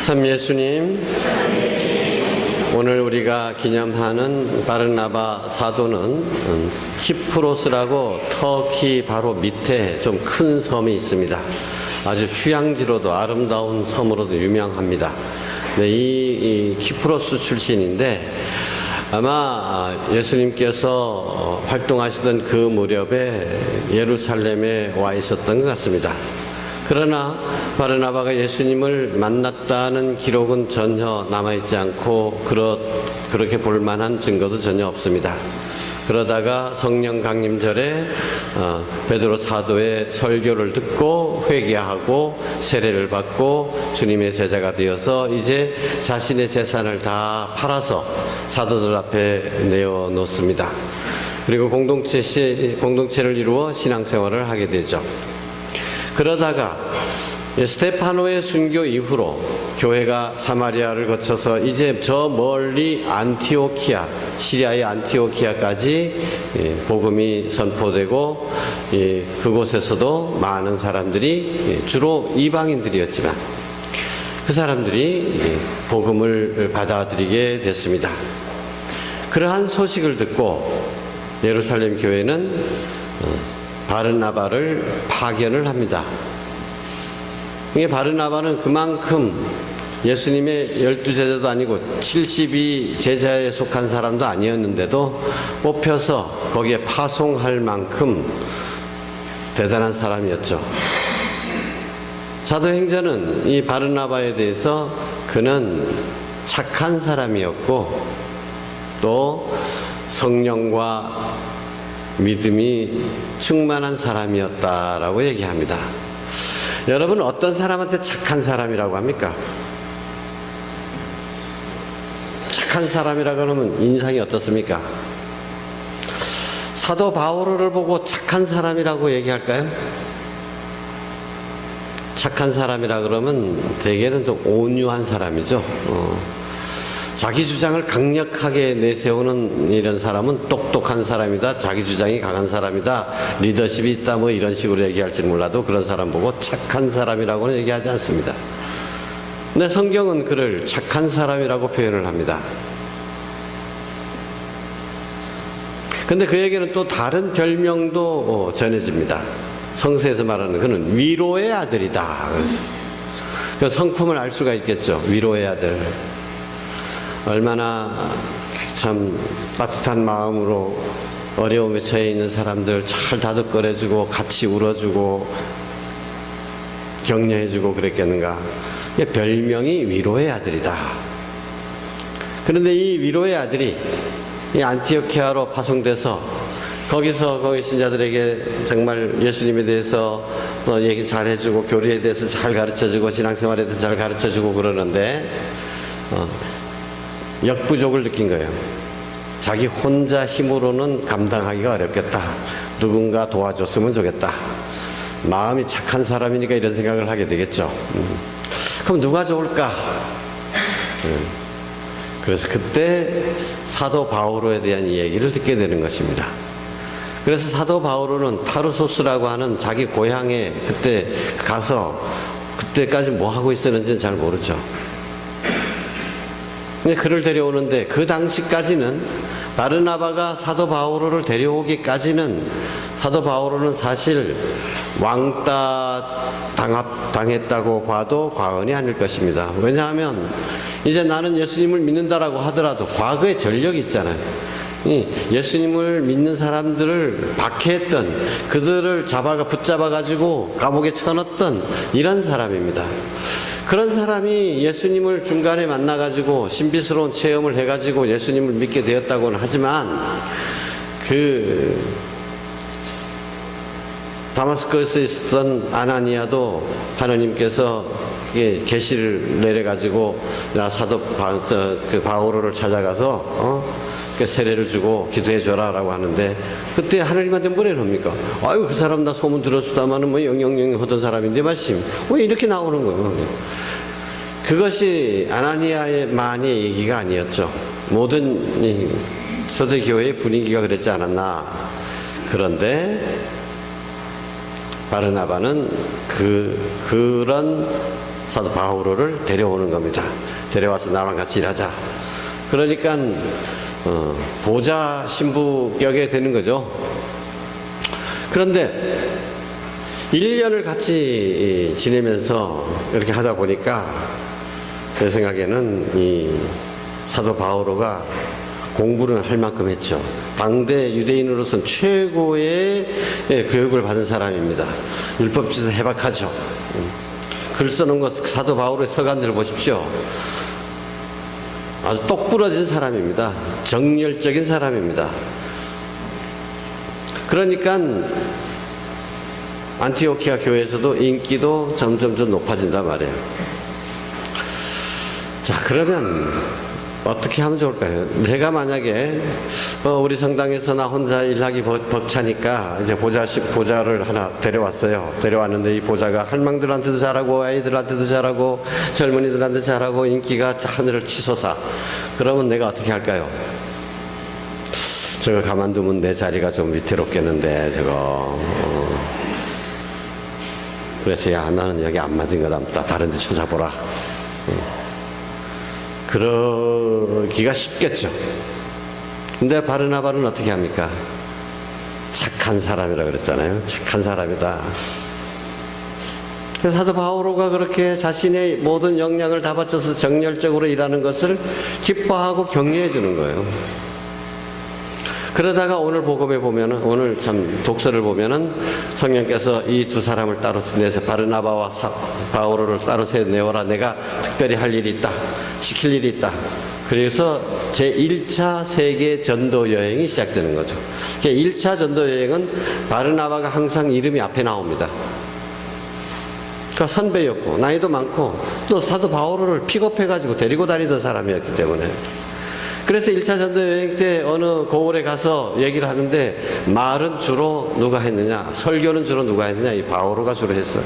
참 예수님, 오늘 우리가 기념하는 바르나바 사도는 키프로스라고 터키 바로 밑에 좀 큰 섬이 있습니다. 아주 휴양지로도 아름다운 섬으로도 유명합니다. 네, 이 키프로스 출신인데 아마 예수님께서 활동하시던 그 무렵에 예루살렘에 와 있었던 것 같습니다. 그러나 바르나바가 예수님을 만났다는 기록은 전혀 남아있지 않고 그렇게 볼 만한 증거도 전혀 없습니다. 그러다가 성령 강림절에 베드로 사도의 설교를 듣고 회개하고 세례를 받고 주님의 제자가 되어서 이제 자신의 재산을 다 팔아서 사도들 앞에 내어놓습니다. 그리고 공동체를 이루어 신앙생활을 하게 되죠. 그러다가 스테파노의 순교 이후로 교회가 사마리아를 거쳐서 이제 저 멀리 안티오키아, 시리아의 안티오키아까지 복음이 선포되고 그곳에서도 많은 사람들이 주로 이방인들이었지만 그 사람들이 복음을 받아들이게 됐습니다. 그러한 소식을 듣고 예루살렘 교회는 바르나바를 파견을 합니다. 이게 바르나바는 그만큼 예수님의 12제자도 아니고 72제자에 속한 사람도 아니었는데도 뽑혀서 거기에 파송할 만큼 대단한 사람이었죠. 사도행전은 이 바르나바에 대해서 그는 착한 사람이었고 또 성령과 믿음이 충만한 사람이었다라고 얘기합니다. 여러분, 어떤 사람한테 착한 사람이라고 합니까? 착한 사람이라고 하면 인상이 어떻습니까? 사도 바오로를 보고 착한 사람이라고 얘기할까요? 착한 사람이라 그러면 대개는 좀 온유한 사람이죠. 자기 주장을 강력하게 내세우는 이런 사람은 똑똑한 사람이다, 자기 주장이 강한 사람이다, 리더십이 있다, 뭐 이런 식으로 얘기할지 몰라도 그런 사람 보고 착한 사람이라고는 얘기하지 않습니다. 근데 성경은 그를 착한 사람이라고 표현을 합니다. 근데 그에게는 또 다른 별명도 전해집니다. 성서에서 말하는 그는 위로의 아들이다. 그 성품을 알 수가 있겠죠. 위로의 아들. 얼마나 참 따뜻한 마음으로 어려움에 처해 있는 사람들 잘 다독거려주고 같이 울어주고 격려해주고 그랬겠는가. 별명이 위로의 아들이다. 그런데 이 위로의 아들이 이 안티오키아로 파송돼서 거기서 거기 신자들에게 정말 예수님에 대해서 얘기 잘 해주고 교리에 대해서 잘 가르쳐주고 신앙생활에 대해서 잘 가르쳐주고 그러는데 역부족을 느낀 거예요. 자기 혼자 힘으로는 감당하기가 어렵겠다. 누군가 도와줬으면 좋겠다. 마음이 착한 사람이니까 이런 생각을 하게 되겠죠. 그럼 누가 좋을까? 그래서 그때 사도 바오로에 대한 이야기를 듣게 되는 것입니다. 그래서 사도 바오로는 타르소스라고 하는 자기 고향에 그때 가서 그때까지 뭐 하고 있었는지는 잘 모르죠. 그를 데려오는데 그 당시까지는 바르나바가 사도 바오로를 데려오기까지는 사도 바오로는 사실 왕따 당했다고 봐도 과언이 아닐 것입니다. 왜냐하면 이제 나는 예수님을 믿는다라고 하더라도 과거의 전력이 있잖아요. 예수님을 믿는 사람들을 박해했던, 그들을 붙잡아가지고 감옥에 쳐넣었던 이런 사람입니다. 그런 사람이 예수님을 중간에 만나가지고 신비스러운 체험을 해가지고 예수님을 믿게 되었다고는 하지만 다마스커스에 있었던 아나니아도 하나님께서 계시를 내려가지고 사도 바오로를 찾아가서 세례를 주고 기도해줘라 라고 하는데 그때 하나님한테 뭐래 놉니까? 아유, 그 사람 나 소문 들었수다마는 뭐 영영영 하던 사람인데 말씀 왜 이렇게 나오는 거예요? 그것이 아나니아만의 얘기가 아니었죠. 모든 초대교회의 분위기가 그랬지 않았나. 그런데 바르나바는 그런 사도 바오로를 데려오는 겁니다. 데려와서 나랑 같이 일하자. 그러니까 보좌 신부격에 되는 거죠. 그런데 1년을 같이 지내면서 이렇게 하다 보니까 제 생각에는 이 사도 바오로가 공부를 할 만큼 했죠. 당대 유대인으로서는 최고의 교육을 받은 사람입니다. 율법지에서 해박하죠. 글 쓰는 것, 사도 바오로의 서간들을 보십시오. 아주 똑부러진 사람입니다. 정열적인 사람입니다. 그러니까 안티오키아 교회에서도 인기도 점점 높아진단 말이에요. 자, 그러면 어떻게 하면 좋을까요? 내가 만약에 우리 성당에서 나 혼자 일하기 벅차니까 이제 보좌를 하나 데려왔어요. 데려왔는데 이 보좌가 할망들한테도 잘하고 아이들한테도 잘하고 젊은이들한테 잘하고 인기가 하늘을 치솟아. 그러면 내가 어떻게 할까요? 저거 가만두면 내 자리가 좀 위태롭겠는데 저거 그래서 야 나는 여기 안 맞은 거다. 다른 데 찾아보라. 그러기가 쉽겠죠. 근데 바르나바는 어떻게 합니까? 착한 사람이라 그랬잖아요. 착한 사람이다. 그래서 사도 바오로가 그렇게 자신의 모든 역량을 다 바쳐서 정열적으로 일하는 것을 기뻐하고 격려해 주는 거예요. 그러다가 오늘 복음에 보면은, 오늘 참 독서를 보면은 성령께서 이 두 사람을 따로 내서 바르나바와 바오로를 따로 내어라. 내가 특별히 할 일이 있다. 시킬 일이 있다. 그래서 제1차 세계 전도 여행이 시작되는 거죠. 1차 전도 여행은 바르나바가 항상 이름이 앞에 나옵니다. 그러니까 선배였고 나이도 많고 또 사도 바오로를 픽업해가지고 데리고 다니던 사람이었기 때문에, 그래서 1차 전도 여행 때 어느 고을에 가서 얘기를 하는데 말은 주로 누가 했느냐, 설교는 주로 누가 했느냐, 이 바오로가 주로 했어.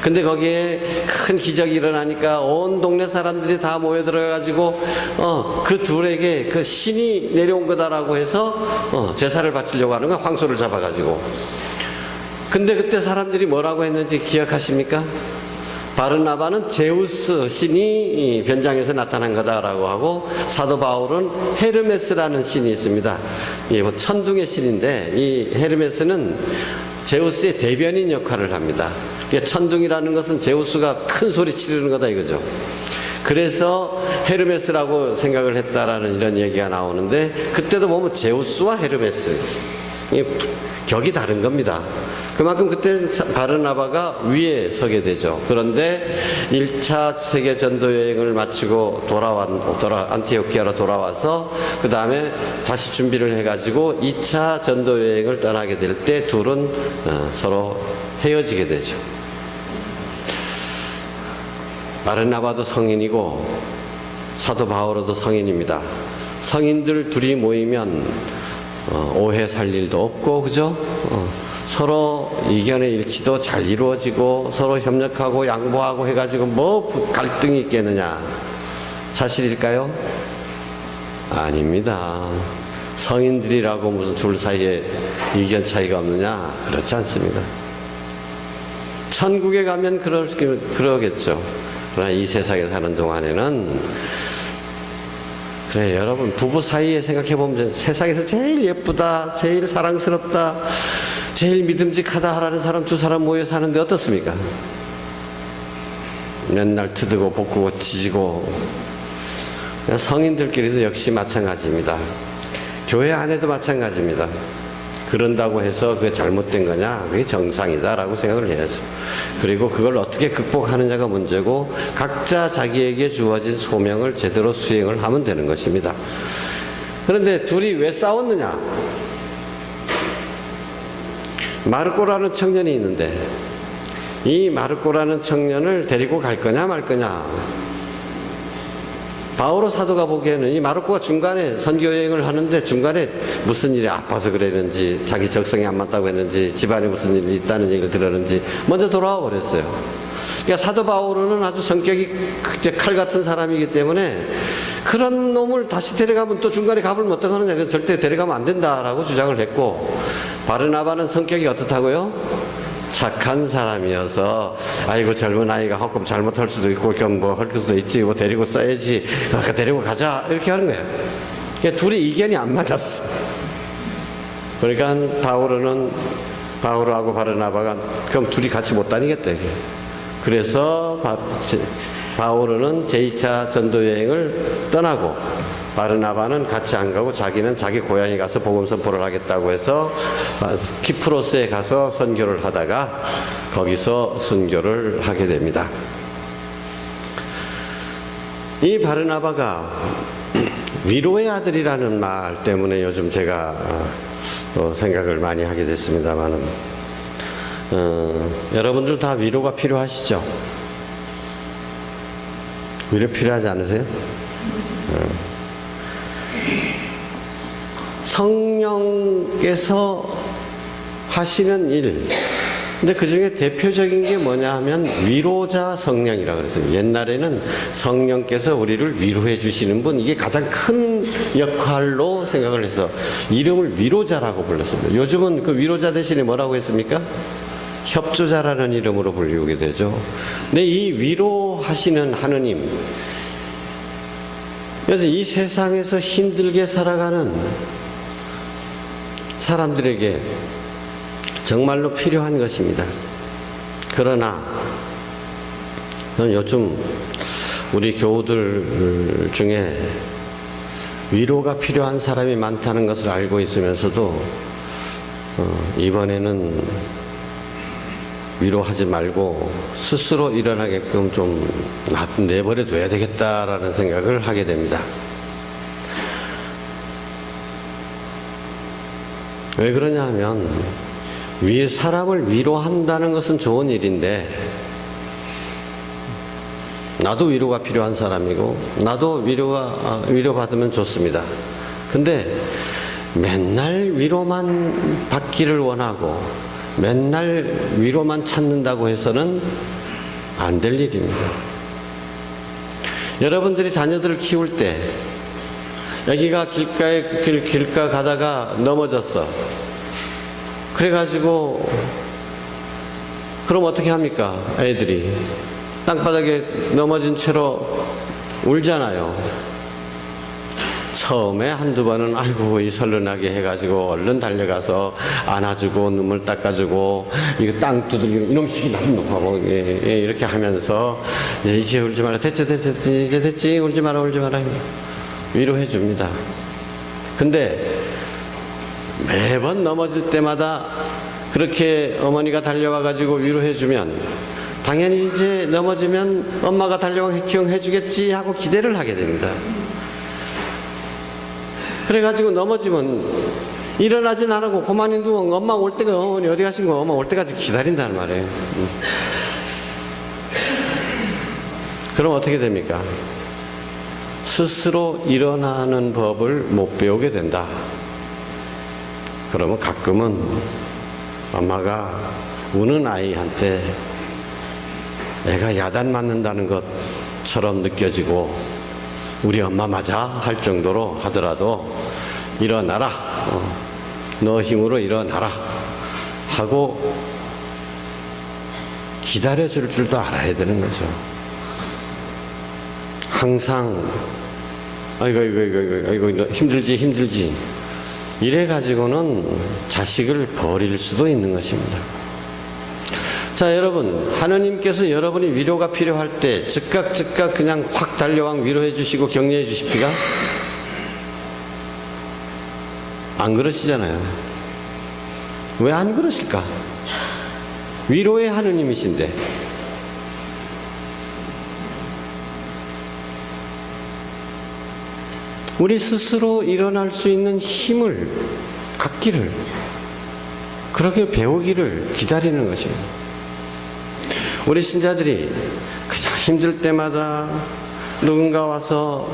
근데 거기에 큰 기적이 일어나니까 온 동네 사람들이 다 모여들어가지고 그 둘에게 그 신이 내려온 거다라고 해서 제사를 바치려고 하는 거야. 황소를 잡아가지고. 근데 그때 사람들이 뭐라고 했는지 기억하십니까? 바르나바는 제우스 신이 변장해서 나타난 거다라고 하고, 사도 바울은 헤르메스라는 신이 있습니다. 이 뭐 천둥의 신인데, 이 헤르메스는 제우스의 대변인 역할을 합니다. 천둥이라는 것은 제우스가 큰 소리 치르는 거다 이거죠. 그래서 헤르메스라고 생각을 했다라는 이런 얘기가 나오는데, 그때도 보면 제우스와 헤르메스 격이 다른 겁니다. 그만큼 그때는 바르나바가 위에 서게 되죠. 그런데 1차 세계 전도 여행을 마치고 안티오키아로 돌아와서 그 다음에 다시 준비를 해가지고 2차 전도 여행을 떠나게 될 때 둘은 서로 헤어지게 되죠. 바르나바도 성인이고 사도 바오로도 성인입니다. 성인들 둘이 모이면 오해 살 일도 없고, 그죠? 서로 이견의 일치도 잘 이루어지고 서로 협력하고 양보하고 해가지고 뭐 갈등이 있겠느냐? 사실일까요? 아닙니다. 성인들이라고 무슨 둘 사이에 이견 차이가 없느냐? 그렇지 않습니다. 천국에 가면 그러겠죠. 그러나 이 세상에 사는 동안에는, 그래, 여러분 부부 사이에 생각해보면 세상에서 제일 예쁘다, 제일 사랑스럽다, 제일 믿음직하다 하라는 사람 두 사람 모여 사는데 어떻습니까? 맨날 트드고 볶고 지지고. 성인들끼리도 역시 마찬가지입니다. 교회 안에도 마찬가지입니다. 그런다고 해서 그게 잘못된 거냐? 그게 정상이다라고 생각을 해야죠. 그리고 그걸 어떻게 극복하느냐가 문제고, 각자 자기에게 주어진 소명을 제대로 수행을 하면 되는 것입니다. 그런데 둘이 왜 싸웠느냐? 마르코라는 청년이 있는데, 이 마르코라는 청년을 데리고 갈 거냐 말 거냐. 바오로 사도가 보기에는 이 마르코가 중간에 선교 여행을 하는데 중간에 무슨 일이 아파서 그랬는지, 자기 적성이 안 맞다고 했는지, 집안에 무슨 일이 있다는 얘기를 들었는지 먼저 돌아와 버렸어요. 그러니까 사도 바오로는 아주 성격이 칼 같은 사람이기 때문에 그런 놈을 다시 데려가면 또 중간에 가버리면 어떡하느냐, 절대 데려가면 안 된다라고 주장을 했고, 바르나바는 성격이 어떻다고요? 착한 사람이어서 아이고 젊은 아이가 조금 잘못할 수도 있고 뭐 할 수도 있지 뭐 데리고 써야지 아까 데리고 가자 이렇게 하는 거예요. 그러니까 둘이 이견이 안 맞았어. 그러니까 바오로하고 바르나바가 그럼 둘이 같이 못 다니겠다 이게. 그래서 바오로는 제2차 전도 여행을 떠나고 바르나바는 같이 안 가고 자기는 자기 고향에 가서 복음 선포를 하겠다고 해서 키프로스에 가서 선교를 하다가 거기서 순교를 하게 됩니다. 이 바르나바가 위로의 아들이라는 말 때문에 요즘 제가 생각을 많이 하게 됐습니다만 여러분들 다 위로가 필요하시죠? 위로 필요하지 않으세요? 성령께서 하시는 일. 근데 그 중에 대표적인 게 뭐냐 하면 위로자 성령이라고 그랬어요. 옛날에는 성령께서 우리를 위로해 주시는 분, 이게 가장 큰 역할로 생각을 해서 이름을 위로자라고 불렀습니다. 요즘은 그 위로자 대신에 뭐라고 했습니까? 협조자라는 이름으로 불리우게 되죠. 근데 이 위로하시는 하느님, 그래서 이 세상에서 힘들게 살아가는 사람들에게 정말로 필요한 것입니다. 그러나 저는 요즘 우리 교우들 중에 위로가 필요한 사람이 많다는 것을 알고 있으면서도 이번에는 위로하지 말고 스스로 일어나게끔 좀 내버려 둬야 되겠다라는 생각을 하게 됩니다. 왜 그러냐 하면 사람을 위로한다는 것은 좋은 일인데 나도 위로가 필요한 사람이고 나도 위로받으면 좋습니다. 근데 맨날 위로만 받기를 원하고 맨날 위로만 찾는다고 해서는 안 될 일입니다. 여러분들이 자녀들을 키울 때 여기가 길가 가다가 넘어졌어. 그래가지고 그럼 어떻게 합니까? 애들이 땅바닥에 넘어진 채로 울잖아요. 처음에 한두 번은 아이고 이 설렁하게 해가지고 얼른 달려가서 안아주고 눈물 닦아주고 이거 땅 두들기고 이놈 시키 나쁜 놈하고 이렇게 하면서 이제 울지 마라 됐지 이제 됐지 울지 마라 위로해 줍니다. 근데 매번 넘어질 때마다 그렇게 어머니가 달려와 가지고 위로해 주면 당연히 이제 넘어지면 엄마가 달려와 기용해 주겠지 하고 기대를 하게 됩니다. 그래가지고 넘어지면 일어나진 않고 그만 두면 엄마 올 때가 어머니 어디 가신 거 엄마 올 때까지 기다린다는 말이에요. 그럼 어떻게 됩니까? 스스로 일어나는 법을 못 배우게 된다. 그러면 가끔은 엄마가 우는 아이한테 애가 야단 맞는다는 것처럼 느껴지고 우리 엄마 맞아 할 정도로 하더라도 일어나라. 너 힘으로 일어나라. 하고 기다려줄 줄도 알아야 되는 거죠. 항상 아이고 힘들지 이래가지고는 자식을 버릴 수도 있는 것입니다. 자, 여러분, 하느님께서 여러분이 위로가 필요할 때 즉각 그냥 확 달려와 위로해 주시고 격려해 주십니까? 안 그러시잖아요. 왜 안 그러실까? 위로의 하느님이신데. 우리 스스로 일어날 수 있는 힘을 갖기를, 그렇게 배우기를 기다리는 것입니다. 우리 신자들이 그냥 힘들 때마다 누군가 와서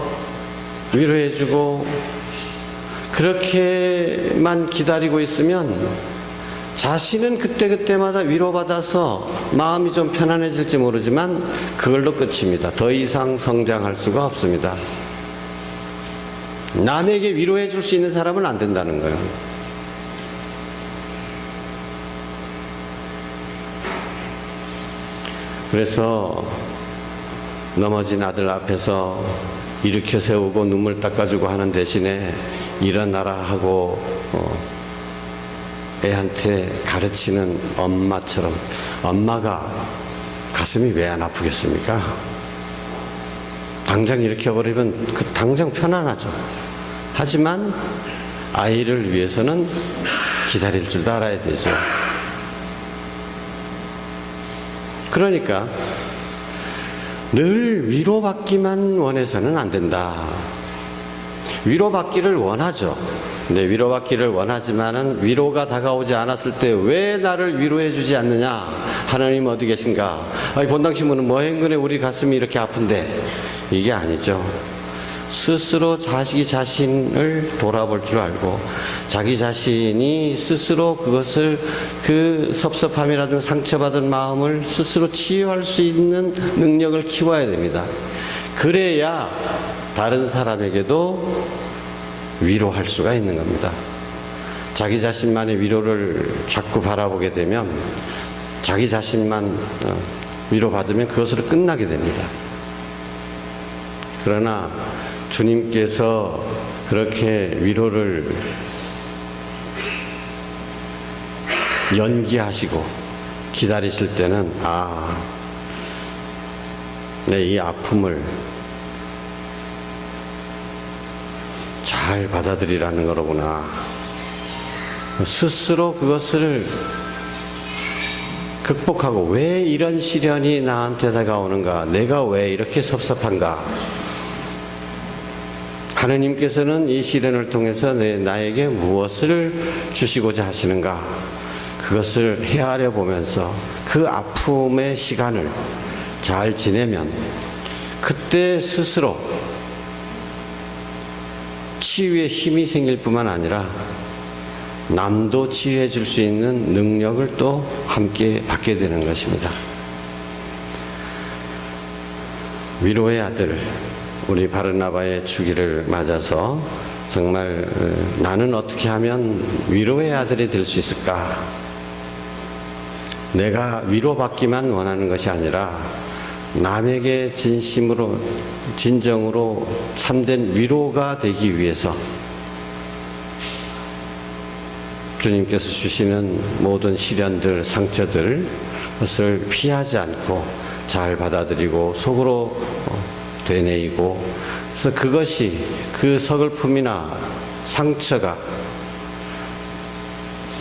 위로해주고 그렇게만 기다리고 있으면 자신은 그때마다 위로받아서 마음이 좀 편안해질지 모르지만 그걸로 끝입니다. 더 이상 성장할 수가 없습니다. 남에게 위로해 줄 수 있는 사람은 안 된다는 거예요. 그래서 넘어진 아들 앞에서 일으켜 세우고 눈물 닦아주고 하는 대신에 일어나라 하고 애한테 가르치는 엄마처럼, 엄마가 가슴이 왜 안 아프겠습니까? 당장 일으켜버리면 당장 편안하죠. 하지만 아이를 위해서는 기다릴 줄도 알아야 되죠. 그러니까 늘 위로받기만 원해서는 안 된다. 위로받기를 원하죠. 근데 위로받기를 원하지만은 위로가 다가오지 않았을 때 왜 나를 위로해 주지 않느냐? 하나님 어디 계신가? 아니, 본당 신문은 뭐 행근에 우리 가슴이 이렇게 아픈데, 이게 아니죠. 스스로 자기 자신을 돌아볼 줄 알고 자기 자신이 스스로 그것을, 그 섭섭함이라든 상처받은 마음을 스스로 치유할 수 있는 능력을 키워야 됩니다. 그래야 다른 사람에게도 위로할 수가 있는 겁니다. 자기 자신만의 위로를 자꾸 바라보게 되면 자기 자신만 위로받으면 그것으로 끝나게 됩니다. 그러나 주님께서 그렇게 위로를 연기하시고 기다리실 때는, 아, 내 이 아픔을 잘 받아들이라는 거로구나. 스스로 그것을 극복하고, 왜 이런 시련이 나한테 다가오는가? 내가 왜 이렇게 섭섭한가? 하느님께서는 이 시련을 통해서 나에게 무엇을 주시고자 하시는가? 그것을 헤아려 보면서 그 아픔의 시간을 잘 지내면 그때 스스로 치유의 힘이 생길 뿐만 아니라 남도 치유해 줄 수 있는 능력을 또 함께 받게 되는 것입니다. 위로의 아들, 우리 바르나바의 주기를 맞아서 정말 나는 어떻게 하면 위로의 아들이 될 수 있을까? 내가 위로받기만 원하는 것이 아니라 남에게 진심으로, 진정으로 참된 위로가 되기 위해서 주님께서 주시는 모든 시련들, 상처들, 그것을 피하지 않고 잘 받아들이고 속으로 되뇌이고, 그래서 그것이, 그 서글픔이나 상처가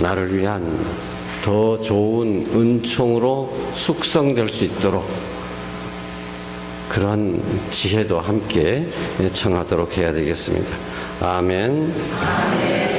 나를 위한 더 좋은 은총으로 숙성될 수 있도록 그런 지혜도 함께 청하도록 해야 되겠습니다. 아멘.